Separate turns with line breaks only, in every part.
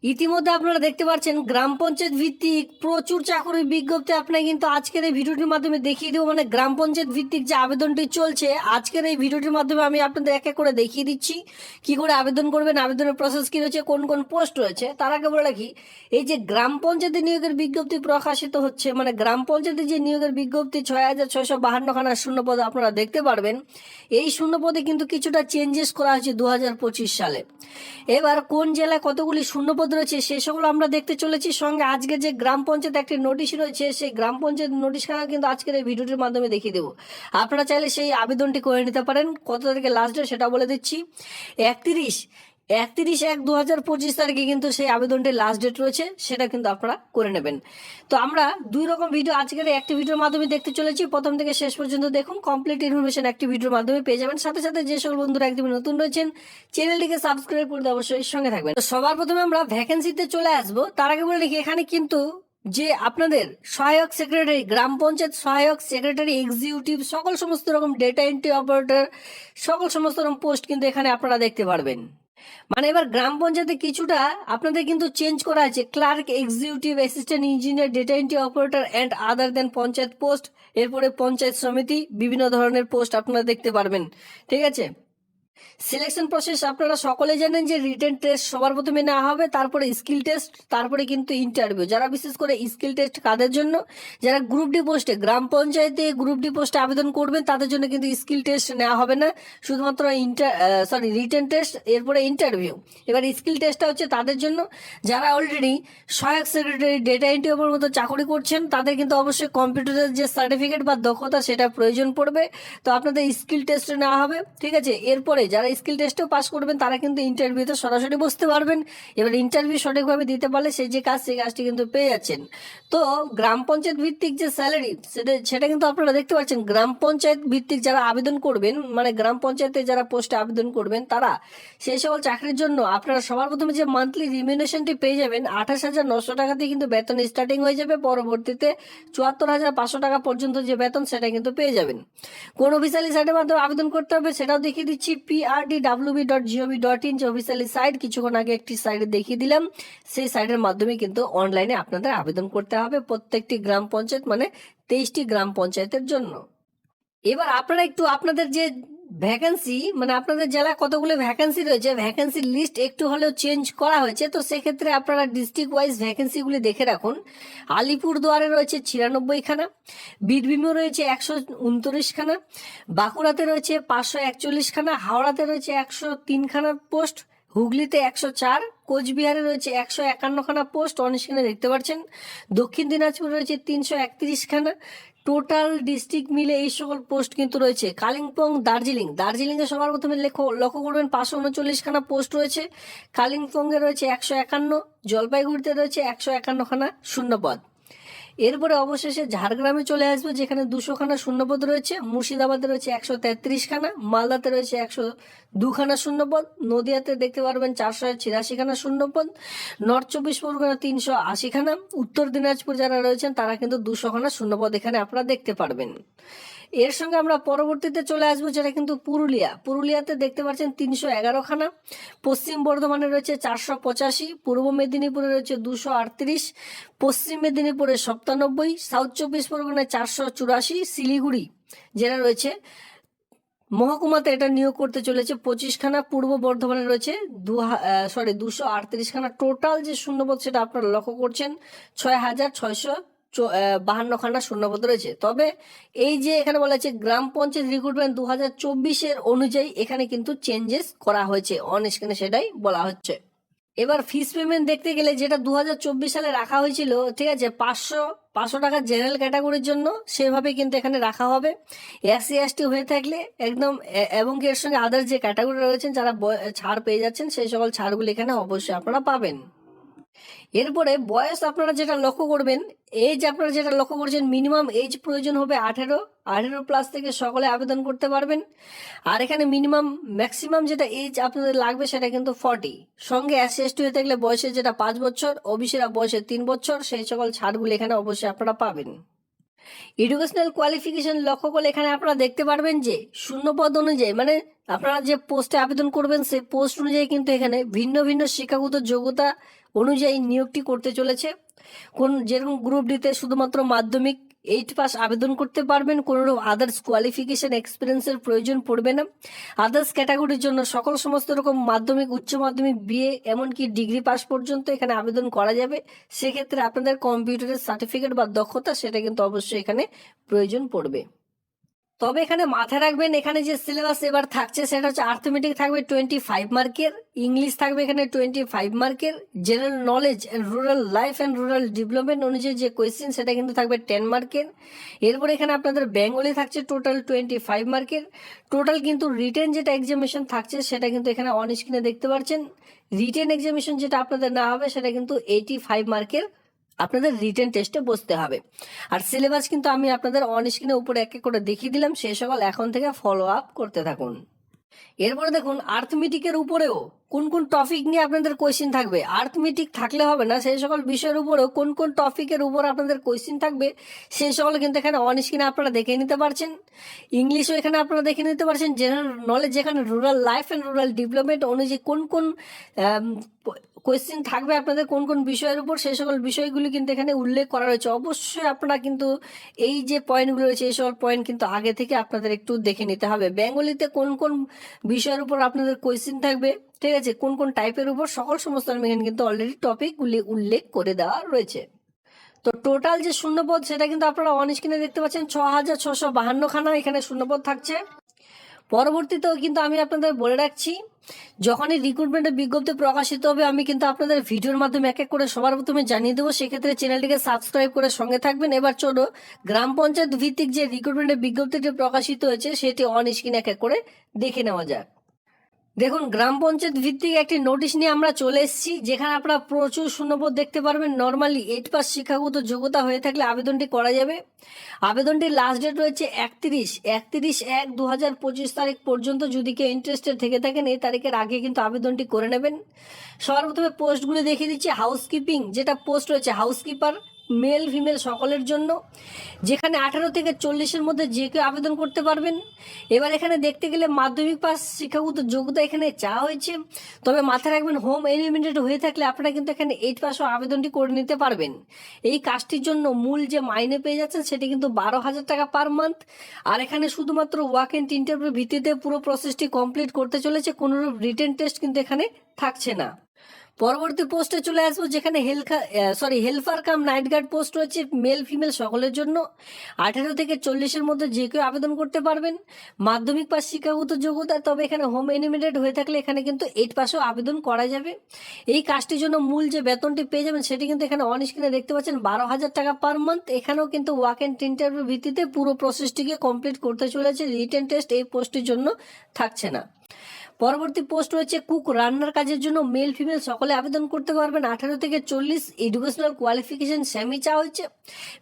ইতিমধ্যে আপনারা দেখতে পাচ্ছেন গ্রাম পঞ্চায়েত ভিত্তিক প্রচুর চাকরির বিজ্ঞপ্তি আপনাকে কিন্তু আজকের এই ভিডিওটির মাধ্যমে দেখিয়ে দেবো। মানে গ্রাম পঞ্চায়েত ভিত্তিক যে আবেদনটি চলছে আজকের এই ভিডিওটির মাধ্যমে আমি আপনাদের এক এক করে দেখিয়ে দিচ্ছি কি করে আবেদন করবেন, আবেদনের প্রসেস কি রয়েছে, কোন কোন পোস্ট রয়েছে। তার আগে বলে রাখি, এই যে গ্রাম পঞ্চায়েতে নিয়োগের বিজ্ঞপ্তি প্রকাশিত হচ্ছে, মানে গ্রাম পঞ্চায়েতে যে নিয়োগের বিজ্ঞপ্তি 6,652 শূন্য পদ আপনারা দেখতে পারবেন, এই শূন্য পদে কিন্তু কিছুটা চেঞ্জেস করা হয়েছে 2025 সালে। এবার কোন জেলায় কতগুলি শূন্যপদ রয়েছে সে সকল আমরা দেখতে চলেছি। সঙ্গে আজকে যে গ্রাম পঞ্চায়েত একটি নোটিশ রয়েছে সেই গ্রাম পঞ্চায়েত নোটিশখানা কিন্তু আজকের এই ভিডিওটির মাধ্যমে দেখিয়ে দেবো। আপনারা চাইলে সেই আবেদনটি করে নিতে পারেন। কত তারিখে লাস্ট ডেট সেটা বলে দিচ্ছি, 31/1/2025 তারিখে কিন্তু সেই আবেদনটির লাস্ট ডেট রয়েছে, সেটা কিন্তু আপনারা করে নেবেন। তো আমরা দুই রকম ভিডিও আজকের একটি ভিডিওর মাধ্যমে দেখতে চলেছি, প্রথম থেকে শেষ পর্যন্ত দেখুন, কমপ্লিট ইনফরমেশন একটি ভিডিওর মাধ্যমে পেয়ে যাবেন। সাথে সাথে যে সকল বন্ধুরা একদম নতুন রয়েছেন চ্যানেলটিকে সাবস্ক্রাইব করতে অবশ্যই সঙ্গে থাকবেন। তো সবার প্রথমে আমরা ভ্যাকেন্সিতে চলে আসবো। তার আগে বলে রাখি, এখানে কিন্তু যে আপনাদের সহায়ক সেক্রেটারি, গ্রাম পঞ্চায়েত সহায়ক সেক্রেটারি, এক্সিকিউটিভ, সমস্ত রকম ডেটা এন্ট্রি অপারেটর, সমস্ত রকম পোস্ট কিন্তু এখানে আপনারা দেখতে পারবেন। মানে এবার গ্রাম পঞ্চায়েতে কিছুটা আপনাদের কিন্তু চেঞ্জ করা আছে, clerk, executive assistant engineer, data entry operator and other than panchayat post, এরপরে পঞ্চায়েত সমিতি, বিভিন্ন ধরনের পোস্ট আপনারা দেখতে পারবেন। ঠিক আছে, সিলেকশন প্রসেস আপনারা সকলে জানেন যে রিটেন টেস্ট সবার প্রথমে নেওয়া হবে, তারপরে স্কিল টেস্ট, তারপরে কিন্তু ইন্টারভিউ। যারা বিশেষ করে স্কিল টেস্ট কাদের জন্য, যারা গ্রুপ ডি পোস্টে, গ্রাম পঞ্চায়েতে গ্রুপ ডি পোস্টে আবেদন করবেন তাদের জন্য কিন্তু স্কিল টেস্ট নেওয়া হবে না, শুধুমাত্র রিটেন টেস্ট, এরপরে ইন্টারভিউ। এবার স্কিল টেস্টটা হচ্ছে তাদের জন্য যারা অলরেডি সহায়ক সেক্রেটারি, ডেটা এন্ট্রি অপারেটর মতো চাকরি করছেন, তাদের কিন্তু অবশ্যই কম্পিউটারের যে সার্টিফিকেট বা দক্ষতা সেটা প্রয়োজন পড়বে। তো আপনাদের স্কিল টেস্ট নেওয়া হবে। ঠিক আছে, এরপরে যারা স্কিল টেস্টেও পাস করবেন তারা কিন্তু ইন্টারভিউতে সরাসরি বসতে পারবেন। এবার ইন্টারভিউ সঠিকভাবে দিতে পারলে সেই কাজটি কিন্তু পেয়ে যাচ্ছেন। তো গ্রাম পঞ্চায়েত ভিত্তিক যে স্যালারি সেটা কিন্তু আপনারা দেখতে পাচ্ছেন। গ্রাম পঞ্চায়েত ভিত্তিক যারা আবেদন করবেন, মানে গ্রাম পঞ্চায়েতে যারা পোস্টে আবেদন করবেন, তারা সেই সকল চাকরির জন্য আপনারা সবার প্রথমে যে মান্থলি রিমিউনেশনটি পেয়ে যাবেন 28,900 টাকা দিয়ে কিন্তু বেতন স্টার্টিং হয়ে যাবে। পরবর্তীতে 74,500 টাকা পর্যন্ত যে বেতন সেটা কিন্তু পেয়ে যাবেন। কোন অফিসিয়ালি সাইটের মাধ্যমে আবেদন করতে হবে সেটাও দেখিয়ে দিচ্ছি, prdwb.gov.in যে অফিসিয়ালি সাইট, কিছুক্ষণ আগে একটি সাইটে দেখিয়ে দিলাম, সেই সাইটের মাধ্যমে কিন্তু অনলাইনে আপনাদের আবেদন করতে হবে প্রত্যেকটি গ্রাম পঞ্চায়েত, মানে 23টি গ্রাম পঞ্চায়েতের জন্য। এবার আপনারা একটু আপনাদের যে ভ্যাকেন্সি, মানে আপনাদের জেলায় কতগুলো ভ্যাকেন্সি রয়েছে, ভ্যাকেন্সির লিস্ট একটু হলেও চেঞ্জ করা হয়েছে। তো সেক্ষেত্রে আপনারা ডিস্ট্রিক্ট ওয়াইজ ভ্যাকেন্সিগুলি দেখে রাখুন। আলিপুরদুয়ারে রয়েছে 96 খানা, বীরভূমে রয়েছে 129 খানা, বাঁকুড়াতে রয়েছে 541 খানা, হাওড়াতে রয়েছে 103 খানা পোস্ট, হুগলিতে 104, কোচবিহারে রয়েছে 151 খানা পোস্ট অনস্ক্রিনে দেখতে পাচ্ছেন, দক্ষিণ দিনাজপুরে রয়েছে 331 খানা। টোটাল ডিস্ট্রিক্ট মিলে এই সকল পোস্ট কিন্তু রয়েছে। কালিম্পং, দার্জিলিংয়ে সবার প্রথমে লক্ষ্য করবেন 539 খানা পোস্ট রয়েছে। কালিম্পংয়ে রয়েছে 151, জলপাইগুড়িতে রয়েছে 151 খানা শূন্যপদ। এরপরে অবশেষে ঝাড়গ্রামে চলে আসবে, যেখানে 200 খানা শূন্যপদ রয়েছে। মুর্শিদাবাদে রয়েছে 133 খানা, মালদাতে রয়েছে 102 খানা শূন্যপদ, নদিয়াতে দেখতে পারবেন 486 খানা শূন্যপদ, নর্থ 24 পরগনা 380 খানা, উত্তর দিনাজপুর যারা রয়েছেন তারা কিন্তু 200 খানা শূন্যপদ এখানে আপনারা দেখতে পারবেন। এর সঙ্গে আমরা পরবর্তীতে চলে আসবো, যেটা কিন্তু পুরুলিয়াতে দেখতে পাচ্ছেন 311 খানা, পশ্চিম বর্ধমানে রয়েছে 485, পূর্ব মেদিনীপুরে রয়েছে 238, পশ্চিম মেদিনীপুরে 97, সাউথ 24 পরগনায় 484, শিলিগুড়ি যেটা রয়েছে মহকুমাতে এটা নিয়োগ করতে চলেছে 25 খানা, পূর্ব বর্ধমানে রয়েছে 238 খানা। টোটাল যে শূন্যপদ সেটা আপনারা লক্ষ্য করছেন 6,652 খানা শূন্যপদ রয়েছে। তবে এই যে এখানে বলা আছে গ্রাম পঞ্চায়েত রিক্রুটমেন্ট 2024 অনুযায়ী এখানে কিন্তু চেঞ্জেস করা হয়েছে, অন স্ক্রিনে সেটাই বলা হচ্ছে। এবার ফিস পেমেন্ট দেখতে গেলে যেটা 2024 সালে রাখা হয়েছিল, ঠিক আছে, 500 টাকা জেনারেল ক্যাটাগরির জন্য, সেভাবে কিন্তু এখানে রাখা হবে। এসসি এসটি হয়ে থাকলে একদম, এবং এর সঙ্গে আদার যে ক্যাটাগরি রয়েছেন যারা ছাড় পেয়ে যাচ্ছেন সেই সকল ছাড়গুলি এখানে অবশ্যই আপনারা পাবেন। এরপরে বয়স আপনারা যেটা লক্ষ্য করবেন, এজ আপনারা যেটা লক্ষ্য করছেন, মিনিমাম এজ প্রয়োজন হবে 18 প্লাস থেকে সকলে আবেদন করতে পারবেন। আর এখানে ম্যাক্সিমাম যেটা এজ আপনাদের লাগবে সেটা কিন্তু 40। সঙ্গে এসসি এসটি হয়ে থাকলে বয়সের যেটা 5 বছর, ওবিসিরা বয়সে 3 বছর, সেই সকল ছাড়গুলি এখানে অবশ্যই আপনারা পাবেন। এডুকেশনাল কোয়ালিফিকেশন লক্ষ্য করলে এখানে আপনারা দেখতে পারবেন যে শূন্যপদ অনুযায়ী মানে আপনারা যে পোস্টে আবেদন করবেন সেই পোস্ট অনুযায়ী কিন্তু এখানে ভিন্ন ভিন্ন শিক্ষাগত যোগ্যতা অনুযায়ী নিয়োগটি করতে চলেছে। যেরকম গ্রুপ ডিতে শুধুমাত্র মাধ্যমিক 8 পাস আবেদন করতে পারবেন, কোনো আদার্স কোয়ালিফিকেশন এক্সপিরিয়েন্সের প্রয়োজন পড়বে না। আদার্স ক্যাটাগরির জন্য সমস্ত রকম মাধ্যমিক, উচ্চ মাধ্যমিক, বিএ এমনকি ডিগ্রি পাস পর্যন্ত এখানে আবেদন করা যাবে। সেক্ষেত্রে আপনাদের কম্পিউটারের সার্টিফিকেট বা দক্ষতা সেটা কিন্তু অবশ্যই এখানে প্রয়োজন পড়বে। তবে এখানে মাথায় রাখবেন এখানে যে সিলেবাস এবার থাকছে সেটা হচ্ছে আর্থমেটিক থাকবে 25 মার্কের, ইংলিশ থাকবে এখানে 25 মার্কের, general knowledge and rural life and rural development অনুযায়ী যে কোয়েশ্চেন সেটা কিন্তু থাকবে 10 মার্কের। এরপর এখানে আপনাদের বেঙ্গলি থাকছে টোটাল 25 মার্কের। টোটাল কিন্তু রিটেন যেটা এক্সামিনেশন থাকছে সেটা কিন্তু এখানে অন স্ক্রিনে দেখতে পাচ্ছেন। রিটেন এক্সামিনেশন যেটা আপনাদের না হবে সেটা কিন্তু 85 মার্কের আপনাদের রিটেন টেস্টে বসতে হবে। আর সিলেবাস কিন্তু আমি আপনাদের অন স্ক্রিনে উপরে এক এক করে দেখিয়ে দিলাম, সেই সকল এখন থেকে ফলো আপ করতে থাকুন। এরপরে দেখুন আর্থমেটিকের উপরেও কোন কোন টপিক নিয়ে আপনাদের কোয়েশ্চেন থাকবে। আর্থমেটিক থাকলে হবে না, সেই সকল বিষয়ের উপরেও কোন কোন টপিকের উপর আপনাদের কোয়েশ্চেন থাকবে সেই সকল কিন্তু এখানে অন স্ক্রিনে আপনারা দেখে নিতে পারছেন। ইংলিশও এখানে আপনারা দেখে নিতে পারছেন। জেনারেল নলেজ যেখানে rural life and rural development অনুযায়ী কোন কোন কোয়েশ্চেন থাকবে আপনাদের কোন কোন বিষয়ের উপর সেই সকল বিষয়গুলি কিন্তু এখানে উল্লেখ করা রয়েছে। অবশ্যই আপনারা কিন্তু এই যে পয়েন্টগুলো রয়েছে এই সকল পয়েন্ট কিন্তু আগে থেকে আপনাদের একটু দেখে নিতে হবে। বেঙ্গলিতে কোন কোন বিষয়ের উপর আপনাদের কোয়েশ্চেন থাকবে, ঠিক আছে, কোন কোন টাইপের উপর সমস্ত আমি এখানে কিন্তু অলরেডি টপিকগুলি উল্লেখ করে দেওয়া রয়েছে। তো টোটাল যে শূন্যপদ সেটা কিন্তু আপনারা অন স্ক্রিনে দেখতে পাচ্ছেন 6652 খানা এখানে শূন্যপদ থাকছে। পরবর্তীতেও কিন্তু আমি আপনাদের বলে রাখছি যখনই রিক্রুটমেন্টের বিজ্ঞপ্তি প্রকাশিত হবে আমি কিন্তু আপনাদের ভিডিওর মাধ্যমে এক এক করে সবার প্রথমে জানিয়ে দেবো। সেক্ষেত্রে চ্যানেলটিকে সাবস্ক্রাইব করে সঙ্গে থাকবেন। এবার চলো গ্রাম পঞ্চায়েত ভিত্তিক যে রিক্রুটমেন্টের বিজ্ঞপ্তিটি প্রকাশিত হয়েছে সেটি অন স্ক্রিনে এক এক করে দেখে নেওয়া যাক। দেখুন গ্রাম পঞ্চায়েত ভিত্তিক একটি নোটিশ নিয়ে আমরা চলে এসেছি, যেখানে আপনারা প্রচুর শূন্যপদ দেখতে পারবেন। নর্মালি 8 পাস শিক্ষাগত যোগ্যতা হয়ে থাকলে আবেদনটি করা যাবে। আবেদনটির লাস্ট ডেট রয়েছে 31/1/2025 তারিখ পর্যন্ত। যদি কেউ ইন্টারেস্টেড থেকে থাকেন এই তারিখের আগে কিন্তু আবেদনটি করে নেবেন। সবার প্রথমে পোস্টগুলি দেখিয়ে দিচ্ছি। হাউসকিপিং যেটা পোস্ট রয়েছে হাউসকিপার, মেল ফিমেল সকলের জন্য, যেখানে 18 থেকে 40-এর মধ্যে যে কেউ আবেদন করতে পারবেন। এবার এখানে দেখতে গেলে মাধ্যমিক পাস শিক্ষাগত যোগ্যতা এখানে চাওয়া হয়েছে, তবে মাথায় রাখবেন হোম এলিমেন্টেড হয়ে থাকলে আপনারা কিন্তু এখানে 8 পাসও আবেদনটি করে নিতে পারবেন। এই কাজটির জন্য মূল যে মাইনে পেয়ে যাচ্ছেন সেটি কিন্তু 12,000 টাকা পার মান্থ। আর এখানে শুধুমাত্র ওয়াক এন্ড ইন্টারভিউ ভিত্তিতে পুরো প্রসেসটি কমপ্লিট করতে চলেছে, কোনো রিটেন টেস্ট কিন্তু এখানে থাকছে না। পরবর্তী পোস্টে চলে আসবো, যেখানে helper cum night guard post রয়েছে মেল ফিমেল সকলের জন্য। 18 থেকে 40-এর মধ্যে যে কেউ আবেদন করতে পারবেন। মাধ্যমিক পাস শিক্ষাগত যোগ্যতা, তবে এখানে হোম এনিমেটেড হয়ে থাকলে এখানে কিন্তু 8 পাসও আবেদন করা যাবে। এই কাজটির জন্য মূল যে বেতনটি পেয়ে যাবেন সেটি কিন্তু এখানে অন স্ক্রিনে দেখতে পাচ্ছেন 12,000 টাকা পার মান্থ। এখানেও কিন্তু ওয়াক এন্ড ইন্টারভিউ ভিত্তিতে পুরো প্রসেসটিকে কমপ্লিট করতে চলেছে। রিটেন টেস্ট এই পোস্টের জন্য থাকছে না। পরবর্তী পোস্ট রয়েছে কুক, রান্নার কাজের জন্য মেল ফিমেল সকলে আবেদন করতে পারবেন। 18 থেকে 40, এডুকেশনাল কোয়ালিফিকেশন সেমি চাওয়া হচ্ছে।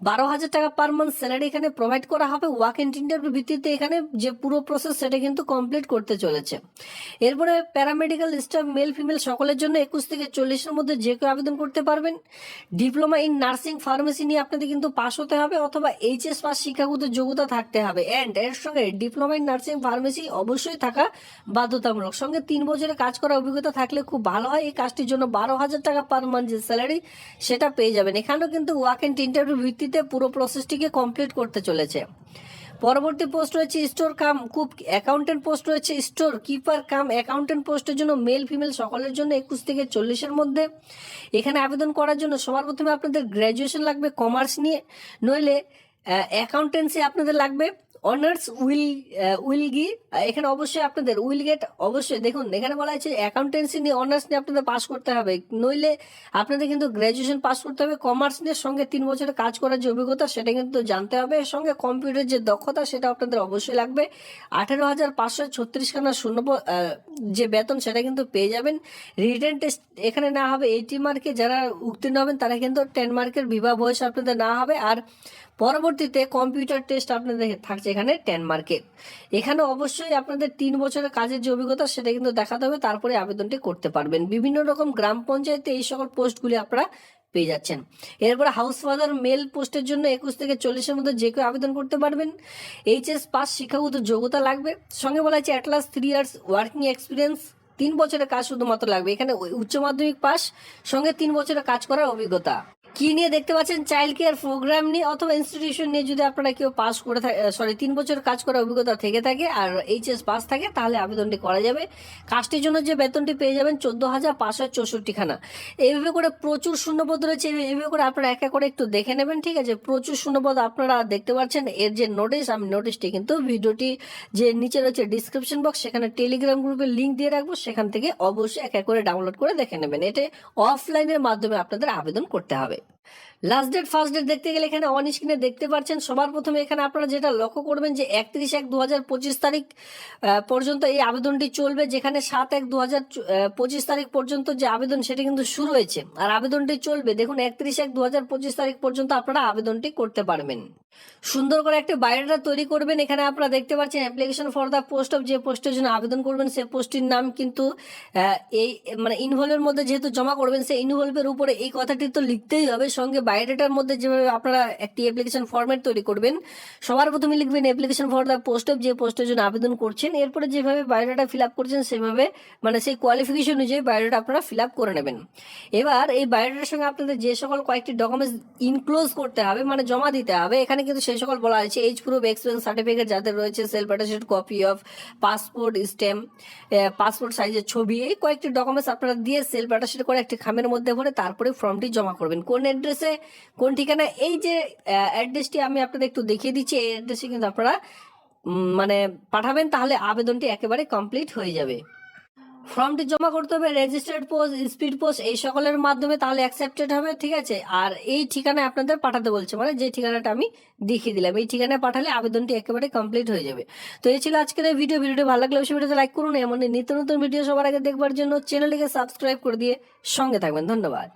12,000 টাকা পার মান্থ স্যালারি এখানে প্রোভাইড করা হবে। ওয়াক এন্ড ইন্টারভিউ ভিত্তিতে এখানে যে পুরো প্রসেস সেটা কিন্তু কমপ্লিট করতে চলেছে। এরপরে প্যারামেডিক্যাল স্টাফ মেল ফিমেল সকলের জন্য 21 থেকে 40-এর মধ্যে যে কেউ আবেদন করতে পারবেন। ডিপ্লোমা ইন নার্সিং ফার্মেসি নিয়ে আপনাদের কিন্তু পাস হতে হবে অথবা এইচএস পাস শিক্ষাগত যোগ্যতা থাকতে হবে। অ্যান্ড এর সঙ্গে ডিপ্লোমা ইন নার্সিং ফার্মেসি অবশ্যই থাকা বাধ্যতামূলক। সঙ্গে 3 বছরের কাজ করার অভিজ্ঞতা থাকলে খুব ভালো হয়। এই কাজটির জন্য 12,000 টাকা পার মান্থ যে স্যালারি সেটা পেয়ে যাবেন। এখানেও কিন্তু ওয়াক এন্ড ইন্টারভিউ ভিত্তিতে পুরো প্রসেসটিকে কমপ্লিট করতে চলেছে। পরবর্তী পোস্ট রয়েছে স্টোর কাম কুক অ্যাকাউন্টেন্ট পোস্ট রয়েছে। স্টোর কিপার কাম অ্যাকাউন্টেন্ট পোস্টের জন্য মেল ফিমেল সকলের জন্য 21 থেকে 40-এর মধ্যে। এখানে আবেদন করার জন্য সবার প্রথমে আপনাদের গ্র্যাজুয়েশন লাগবে কমার্স নিয়ে, নইলে অ্যাকাউন্টেন্সি আপনাদের লাগবে অনার্স উইল গি। এখানে অবশ্যই আপনাদের উইল গেট অবশ্যই দেখুন এখানে বলা হয়েছে অ্যাকাউন্টেন্সি নিয়ে অনার্স নিয়ে আপনাদের পাস করতে হবে, নইলে আপনাদের কিন্তু গ্র্যাজুয়েশন পাস করতে হবে। কমার্স নিয়ে সঙ্গে 3 বছরের কাজ করার যে অভিজ্ঞতা সেটা কিন্তু জানতে হবে। এর সঙ্গে কম্পিউটার যে দক্ষতা সেটা আপনাদের অবশ্যই লাগবে। 18,536 খানা যে বেতন সেটা কিন্তু পেয়ে যাবেন। রিটেন টেস্ট এখানে না হবে 80 মার্কে, যারা উত্তীর্ণ হবেন তারা কিন্তু 10 মার্কের বিবাহ বয়স আপনাদের না হবে। আর পরবর্তীতে কম্পিউটার টেস্ট আপনাদের থাকছে এখানে 10 মার্কের। এখানে অবশ্যই আপনাদের 3 বছরের কাজের যে অভিজ্ঞতা সেটা কিন্তু দেখাতে হবে, তারপরে আবেদনটি করতে পারবেন। বিভিন্ন রকম গ্রাম পঞ্চায়েতে এই সকল পোস্টগুলি আপনারা পেয়ে যাচ্ছেন। এরপরে হাউস ফাদার মেল পোস্টের জন্য 21 থেকে 40-এর মধ্যে যে কেউ আবেদন করতে পারবেন। এইচএস পাস শিক্ষাগত যোগ্যতা লাগবে, সঙ্গে বলা হচ্ছে অ্যাটলাস 3 ইয়ার্স ওয়ার্কিং এক্সপিরিয়েন্স, 3 বছরের কাজ শুধুমাত্র লাগবে। এখানে উচ্চ মাধ্যমিক পাস সঙ্গে 3 বছরের কাজ করার অভিজ্ঞতা। কি নিয়ে দেখতে পাচ্ছেন, চাইল্ড কেয়ার প্রোগ্রাম নিয়ে অথবা ইনস্টিটিউশন নিয়ে যদি আপনারা কেউ পাস করে থাকে, 3 বছর কাজ করার অভিজ্ঞতা থেকে থাকে আর এইচএস পাস থাকে, তাহলে আবেদনটি করা যাবে। কাজটির জন্য যে বেতনটি পেয়ে যাবেন 14,564 খানা। এইভাবে করে প্রচুর শূন্যপদ রয়েছে, এইভাবে করে আপনারা এক এক করে একটু দেখে নেবেন, ঠিক আছে। প্রচুর শূন্যপদ আপনারা দেখতে পাচ্ছেন। এর যে নোটিশ, আমি নোটিশটি কিন্তু ভিডিওটি যে নিচে রয়েছে ডিসক্রিপশন বক্স, সেখানে টেলিগ্রাম গ্রুপের লিঙ্ক দিয়ে রাখবো, সেখান থেকে অবশ্যই এক এক করে ডাউনলোড করে দেখে নেবেন। এটা অফলাইনের মাধ্যমে আপনাদের আবেদন করতে হবে। লাস্ট ডেট ফার্স্ট ডেট দেখতে গেলে এখানে অন স্ক্রিনে দেখতে পাচ্ছেন। সবার প্রথমে এখানে আপনারা যেটা লক্ষ্য করবেন যে 31/1/2025 তারিখ পর্যন্ত এই আবেদনটি চলবে, যেখানে 7/1/2025 তারিখ পর্যন্ত যে আবেদন সেটি কিন্তু শুরু হয়েছে আর আবেদনটি চলবে। দেখুন 31/1/2025 তারিখ পর্যন্ত আপনারা আবেদনটি করতে পারবেন। সুন্দর করে একটা বায়োডাটা তৈরি করবেন। এখানে আপনারা দেখতে পাচ্ছেন application for the post of, যে পোস্টের জন্য আবেদন করবেন সেই পোস্টটির নাম কিন্তু এই মানে ইনভলভের মধ্যে যেহেতু জমা করবেন, সেই ইনভলভের উপরে এই কথাটি তো লিখতেই হবে। সঙ্গে বায়োডাটার মধ্যে যেভাবে আপনারা একটি অ্যাপ্লিকেশন ফরম্যাট তৈরি করবেন, সবার প্রথমে লিখবেন application for the post of, যে পোস্টের জন্য আবেদন করছেন। এরপরে যেভাবে বায়োডাটা ফিল আপ করছেন সেভাবে মানে সেই কোয়ালিফিকেশন অনুযায়ী বায়োডাটা আপনারা ফিল আপ করে নেবেন। এবার এই বায়োডাটার সঙ্গে আপনাদের যে সকল কয়েকটি ডকুমেন্টস ইনক্লোজ করতে হবে মানে জমা দিতে হবে, এখানে কিন্তু সেই সকল বলা হয়েছে এজ প্রুফ, এক্সপিরিয়েন্স সার্টিফিকেট যাদের রয়েছে, self attested copy of passport stamp, passport সাইজের ছবি, এই কয়েকটি ডকুমেন্টস আপনারা দিয়ে সেলফ অ্যাটাস্টেড করে একটি খামের মধ্যে ভরে তারপরে ফর্মটি জমা করবেন। কোন অ্যাড্রেসে, কোন ঠিকানা, এই যে অ্যাড্রেসটি আমি আপনাদের একটু দেখিয়ে দিচ্ছি, এই অ্যাড্রেসে কিন্তু আপনারা মানে পাঠাবেন, তাহলে আবেদনটি একেবারে কমপ্লিট হয়ে যাবে। ফর্মটি জমা করতে হবে রেজিস্টার্ড পোস্ট, স্পিড পোস্ট, এই সকলের মাধ্যমে, তাহলে অ্যাকসেপ্টেড হবে, ঠিক আছে। আর এই ঠিকানায় আপনাদের পাঠাতে বলছে, মানে যে ঠিকানাটা আমি দেখিয়ে দিলাম এই ঠিকানায় পাঠালে আবেদনটি একেবারে কমপ্লিট হয়ে যাবে। তো এই ছিল আজকের এই ভিডিওটি ভালো লাগলে অবশ্যই ভিডিওতে লাইক করুন। এমন নিত্য নতুন ভিডিও সবার আগে দেখবার জন্য চ্যানেলটিকে সাবস্ক্রাইব করে দিয়ে সঙ্গে থাকবেন। ধন্যবাদ।